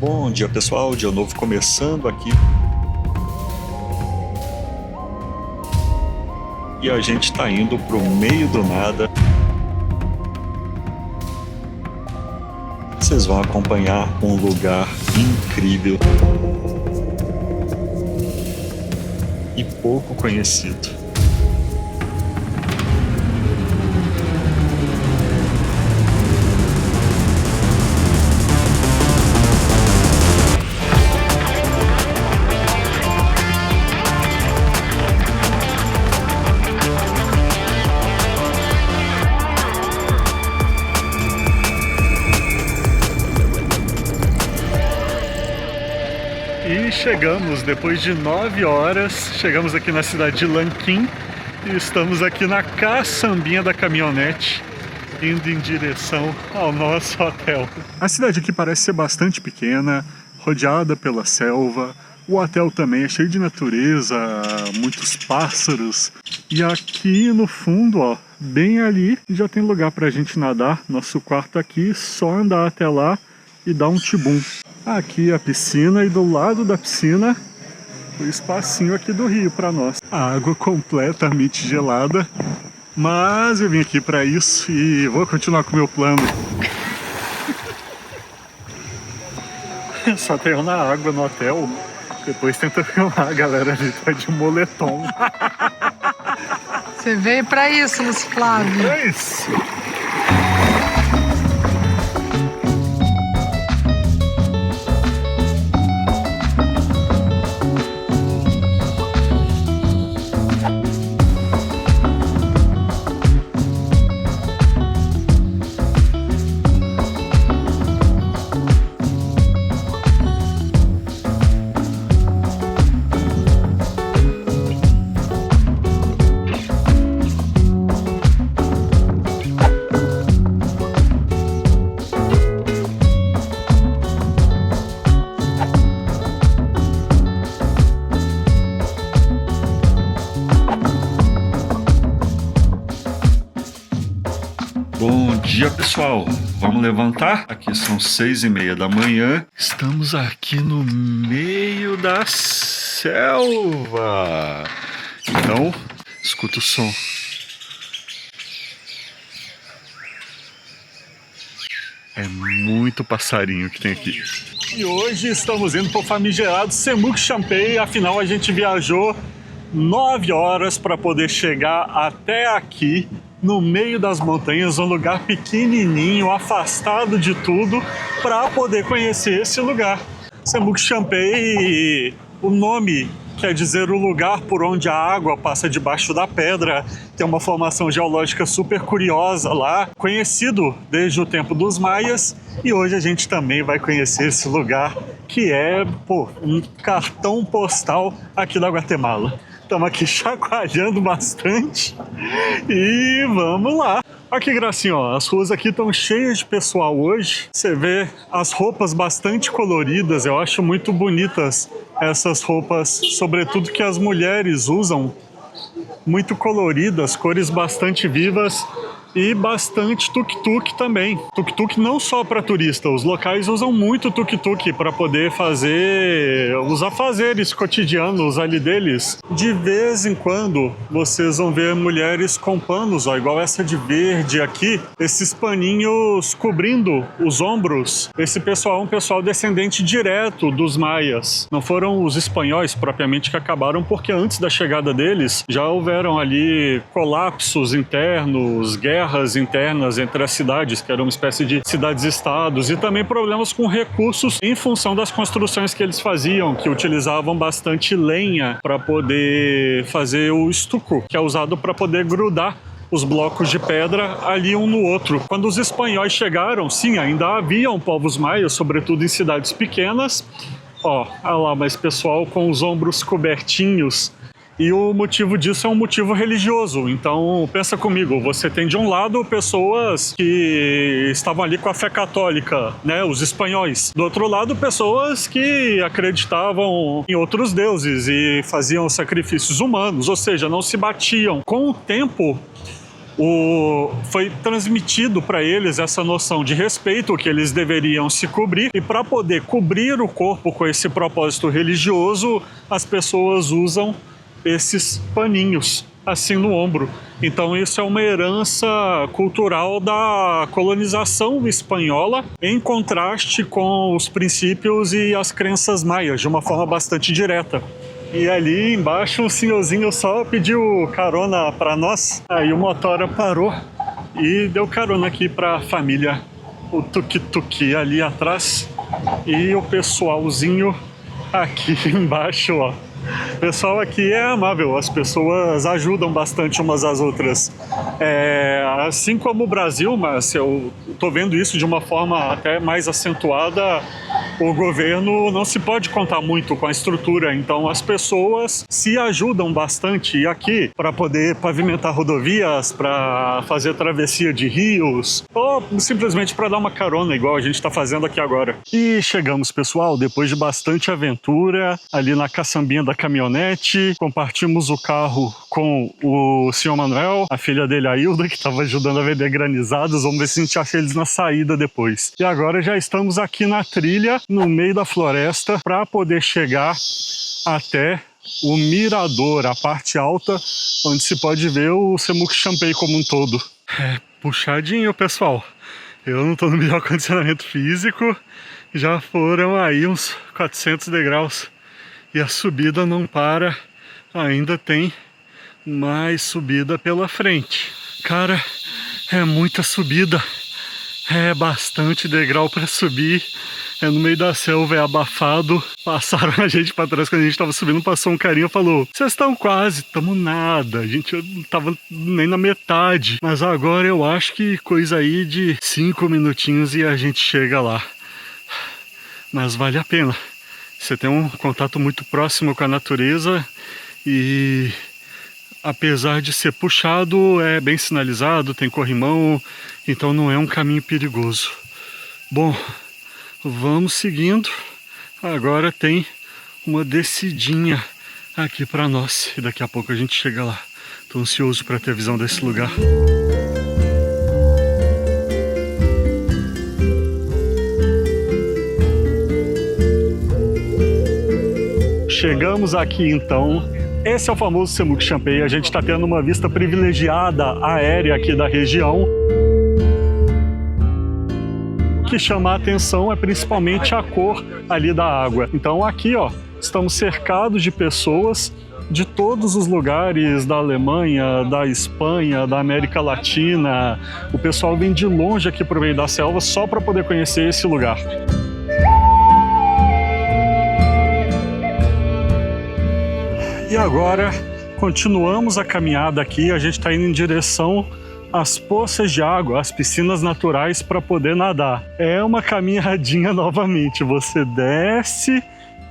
Bom dia pessoal, dia novo começando aqui. E a gente tá indo pro meio do nada. Vocês vão acompanhar um lugar incrível e pouco conhecido. E chegamos, depois de 9 horas, chegamos aqui na cidade de Lanquim e estamos aqui na caçambinha da caminhonete, indo em direção ao nosso hotel. A cidade aqui parece ser bastante pequena, rodeada pela selva. O hotel também é cheio de natureza, muitos pássaros. E aqui no fundo, ó, bem ali, já tem lugar pra gente nadar. Nosso quarto aqui, só andar até lá e dar um tibum. Aqui a piscina e do lado da piscina o espacinho aqui do rio para nós. A água completamente gelada, mas eu vim aqui para isso e vou continuar com o meu plano. Só tem na água no hotel, depois tenta filmar a galera ali tá de moletom. Você veio para isso, Luiz Flávio. É isso. Bom dia pessoal, vamos levantar? Aqui são 6h30 da manhã. Estamos aqui no meio da selva. Então, escuta o som. É muito passarinho que tem aqui. E hoje estamos indo para o famigerado Semuc Champey. Afinal a gente viajou 9 horas para poder chegar até aqui, no meio das montanhas, um lugar pequenininho, afastado de tudo, para poder conhecer esse lugar. Semuc Champey, o nome quer dizer o lugar por onde a água passa debaixo da pedra. Tem uma formação geológica super curiosa lá, conhecido desde o tempo dos maias, e hoje a gente também vai conhecer esse lugar, que é, um cartão postal aqui da Guatemala. Estamos aqui chacoalhando bastante e vamos lá. Olha que gracinha, ó. As ruas aqui estão cheias de pessoal hoje. Você vê as roupas bastante coloridas, eu acho muito bonitas essas roupas, sobretudo que as mulheres usam, muito coloridas, cores bastante vivas. E bastante tuk-tuk também. Tuk-tuk não só para turista, os locais usam muito tuk-tuk para poder fazer os afazeres cotidianos ali deles. De vez em quando vocês vão ver mulheres com panos, ó, igual essa de verde aqui, esses paninhos cobrindo os ombros. Esse pessoal é um pessoal descendente direto dos maias. Não foram os espanhóis propriamente que acabaram, porque antes da chegada deles já houveram ali colapsos internos, guerras internas entre as cidades, que eram uma espécie de cidades-estados, e também problemas com recursos em função das construções que eles faziam, que utilizavam bastante lenha para poder fazer o estuco, que é usado para poder grudar os blocos de pedra ali um no outro. Quando os espanhóis chegaram, sim, ainda haviam povos maias, sobretudo em cidades pequenas. Ó, olha lá, mas pessoal com os ombros cobertinhos. E o motivo disso é um motivo religioso. Então, pensa comigo, você tem de um lado pessoas que estavam ali com a fé católica, né, os espanhóis. Do outro lado, pessoas que acreditavam em outros deuses e faziam sacrifícios humanos, ou seja, não se batiam. Com o tempo, foi transmitido para eles essa noção de respeito, que eles deveriam se cobrir, e para poder cobrir o corpo com esse propósito religioso, as pessoas usam esses paninhos assim no ombro. Então isso é uma herança cultural da colonização espanhola, em contraste com os princípios e as crenças maias, de uma forma bastante direta. E ali embaixo um senhorzinho só pediu carona para nós. Aí o motora parou e deu carona aqui para a família, o tuk-tuk ali atrás e o pessoalzinho aqui embaixo, ó. O pessoal aqui é amável, as pessoas ajudam bastante umas às outras. Assim como o Brasil, mas eu tô vendo isso de uma forma até mais acentuada. O governo não se pode contar muito com a estrutura, então as pessoas se ajudam bastante. E aqui, para poder pavimentar rodovias, para fazer travessia de rios, ou simplesmente para dar uma carona, igual a gente está fazendo aqui agora. E chegamos, pessoal, depois de bastante aventura, ali na caçambinha da caminhonete, compartimos o carro com o senhor Manuel, a filha dele, a Hilda, que estava ajudando a vender granizados. Vamos ver se a gente acha eles na saída depois. E agora já estamos aqui na trilha, no meio da floresta, para poder chegar até o mirador, a parte alta, onde se pode ver o Semuc Champey como um todo. Puxadinho, pessoal. Eu não estou no melhor condicionamento físico, já foram aí uns 400 degraus e a subida não para, ainda tem mais subida pela frente. Cara, é muita subida, é bastante degrau para subir. No meio da selva, é abafado. Passaram a gente para trás quando a gente estava subindo, passou um carinha e falou: vocês estão quase, estamos nada, a gente não tava nem na metade. Mas agora eu acho que coisa aí de 5 minutinhos e a gente chega lá. Mas vale a pena. Você tem um contato muito próximo com a natureza e, apesar de ser puxado, é bem sinalizado, tem corrimão, então não é um caminho perigoso. Bom, vamos seguindo. Agora tem uma descidinha aqui para nós e daqui a pouco a gente chega lá. Tô ansioso para ter a visão desse lugar. Chegamos aqui então. Esse é o famoso Semuc Champey. A gente está tendo uma vista privilegiada aérea aqui da região. O que chama a atenção é principalmente a cor ali da água. Então aqui, ó, estamos cercados de pessoas de todos os lugares da Alemanha, da Espanha, da América Latina. O pessoal vem de longe aqui para o meio da selva só para poder conhecer esse lugar. E agora continuamos a caminhada aqui. A gente está indo em direção às poças de água, às piscinas naturais para poder nadar. É uma caminhadinha novamente. Você desce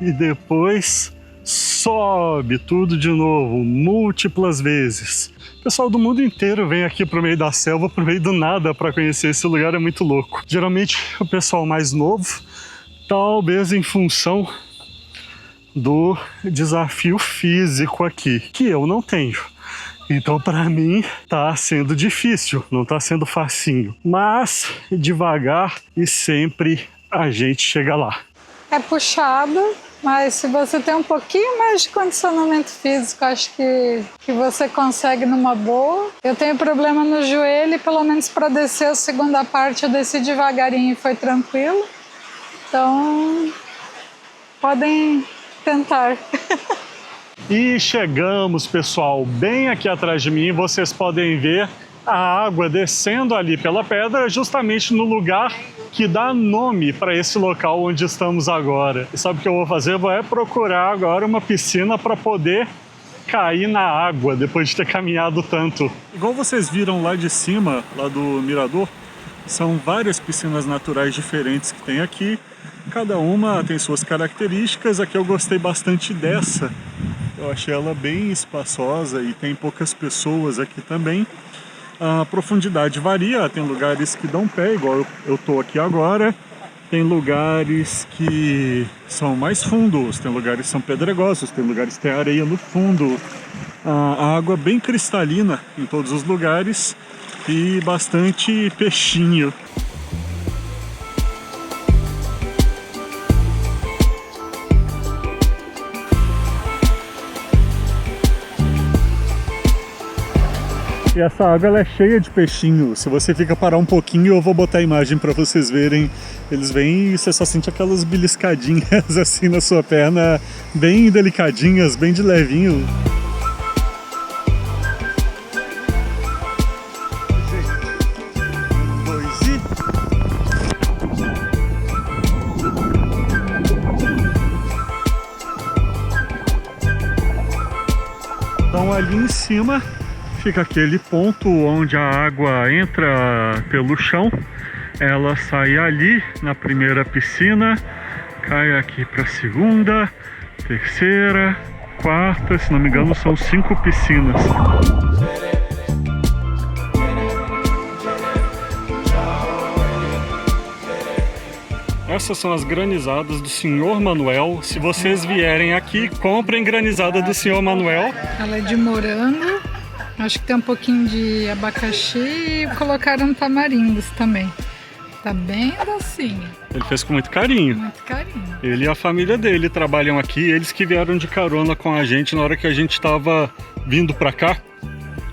e depois sobe tudo de novo, múltiplas vezes. O pessoal do mundo inteiro vem aqui pro meio da selva, pro meio do nada, para conhecer esse lugar. É muito louco. Geralmente o pessoal mais novo, talvez em função do desafio físico aqui, que eu não tenho. Então, para mim, tá sendo difícil, não tá sendo facinho. Mas, devagar e sempre a gente chega lá. É puxado, mas se você tem um pouquinho mais de condicionamento físico, acho que você consegue numa boa. Eu tenho problema no joelho e pelo menos para descer a segunda parte eu desci devagarinho e foi tranquilo. Então, podem tentar. E chegamos, pessoal, bem aqui atrás de mim. Vocês podem ver a água descendo ali pela pedra, justamente no lugar que dá nome para esse local onde estamos agora. E sabe o que eu vou fazer? Eu vou procurar agora uma piscina para poder cair na água depois de ter caminhado tanto. Igual vocês viram lá de cima, lá do mirador, são várias piscinas naturais diferentes que tem aqui. Cada uma tem suas características. Aqui eu gostei bastante dessa. Eu achei ela bem espaçosa e tem poucas pessoas aqui também. A profundidade varia, tem lugares que dão pé, igual eu tô aqui agora. Tem lugares que são mais fundos, tem lugares que são pedregosos, tem lugares que tem areia no fundo. A água bem cristalina em todos os lugares e bastante peixinho. E essa água ela é cheia de peixinho. Se você fica parar um pouquinho, eu vou botar a imagem para vocês verem. Eles vêm e você só sente aquelas beliscadinhas assim na sua perna, bem delicadinhas, bem de levinho. Então ali em cima fica aquele ponto onde a água entra pelo chão, ela sai ali na primeira piscina, cai aqui para a segunda, terceira, quarta, se não me engano são 5 piscinas. Essas são as granizadas do Senhor Manuel. Se vocês vierem aqui, comprem granizada do Senhor Manuel. Ela é de morango, acho que tem um pouquinho de abacaxi e colocaram tamarindos também. Tá bem docinho. Ele fez com muito carinho. Muito carinho. Ele e a família dele trabalham aqui, eles que vieram de carona com a gente na hora que a gente estava vindo pra cá.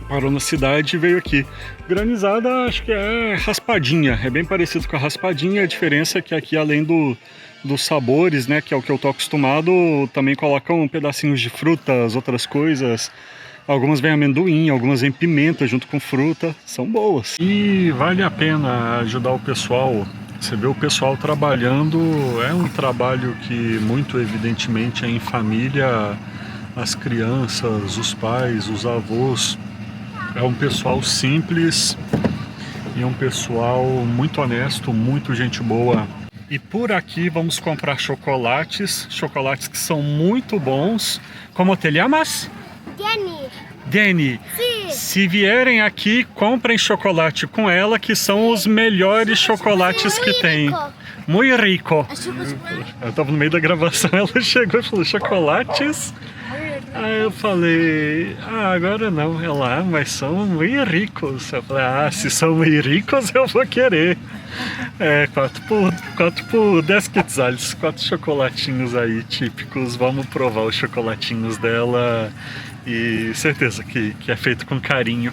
Parou na cidade e veio aqui. Granizada acho que é raspadinha, é bem parecido com a raspadinha. A diferença é que aqui, além dos sabores, né, que é o que eu tô acostumado, também colocam pedacinhos de frutas, outras coisas. Algumas vêm amendoim, algumas vêm pimenta junto com fruta, são boas. E vale a pena ajudar o pessoal. Você vê o pessoal trabalhando, é um trabalho que muito evidentemente é em família, as crianças, os pais, os avós. É um pessoal simples e um pessoal muito honesto, muito gente boa. E por aqui vamos comprar chocolates que são muito bons. Como te llamas? Jenny. Dani, Sim. se vierem aqui, comprem chocolate com ela, que são os melhores chocolates que tem. Muito rico. Eu tava no meio da gravação, ela chegou e falou, chocolates? Aí eu falei, agora não. Ela, mas são muito ricos. Eu falei, se são muito ricos, eu vou querer. 4 por 10 quetzales, 4 chocolatinhos aí típicos. Vamos provar os chocolatinhos dela e certeza que é feito com carinho.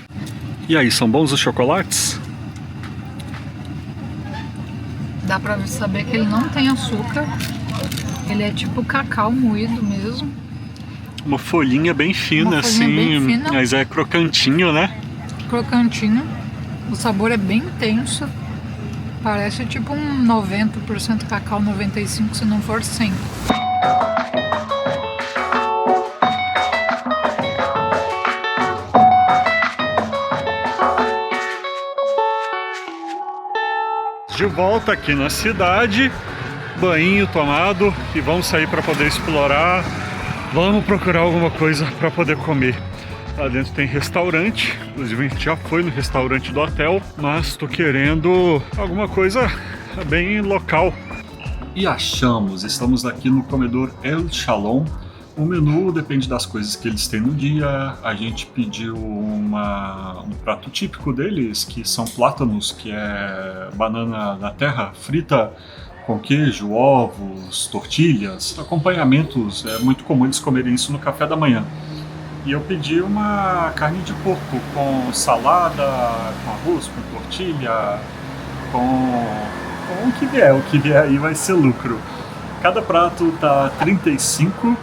E aí, são bons os chocolates? Dá pra saber que ele não tem açúcar. Ele é tipo cacau moído mesmo. Uma folhinha bem fina, Uma folhinha assim, bem fina. mas é crocantinho, né? Crocantinho. O sabor é bem intenso. Parece tipo um 90% cacau, 95% se não for 100%. De volta aqui na cidade, banho tomado e vamos sair para poder explorar. Vamos procurar alguma coisa para poder comer. Lá dentro tem restaurante, inclusive a gente já foi no restaurante do hotel, mas tô querendo alguma coisa bem local. E achamos, estamos aqui no comedor El Shalom. O menu depende das coisas que eles têm no dia. A gente pediu um prato típico deles, que são plátanos, que é banana da terra frita com queijo, ovos, tortilhas, acompanhamentos. É muito comum eles comerem isso no café da manhã. E eu pedi uma carne de porco com salada, com arroz, com tortilha, com o que vier aí vai ser lucro. Cada prato tá 35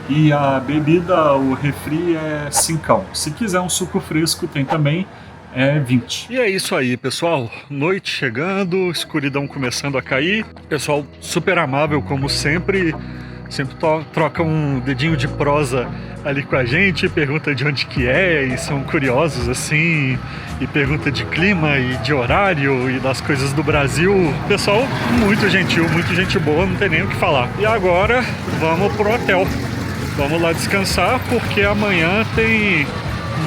e a bebida, o refri é 5. Se quiser um suco fresco tem também, é 20. E é isso aí, pessoal. Noite chegando, escuridão começando a cair. Pessoal super amável como sempre. Sempre troca um dedinho de prosa ali com a gente, pergunta de onde que é, e são curiosos assim, e pergunta de clima e de horário e das coisas do Brasil. Pessoal muito gentil, muito gente boa, não tem nem o que falar. E agora vamos pro hotel. Vamos lá descansar, porque amanhã tem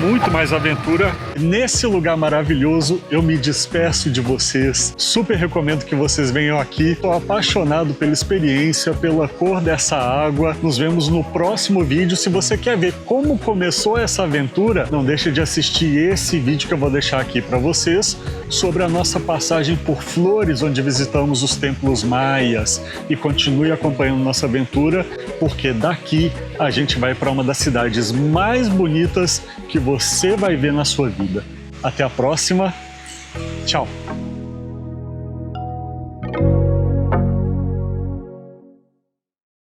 muito mais aventura. Nesse lugar maravilhoso, eu me despeço de vocês. Super recomendo que vocês venham aqui. Estou apaixonado pela experiência, pela cor dessa água. Nos vemos no próximo vídeo. Se você quer ver como começou essa aventura, não deixe de assistir esse vídeo que eu vou deixar aqui para vocês sobre a nossa passagem por Flores, onde visitamos os templos maias. E continue acompanhando nossa aventura, porque daqui a gente vai para uma das cidades mais bonitas que você vai ver na sua vida. Até a próxima. Tchau.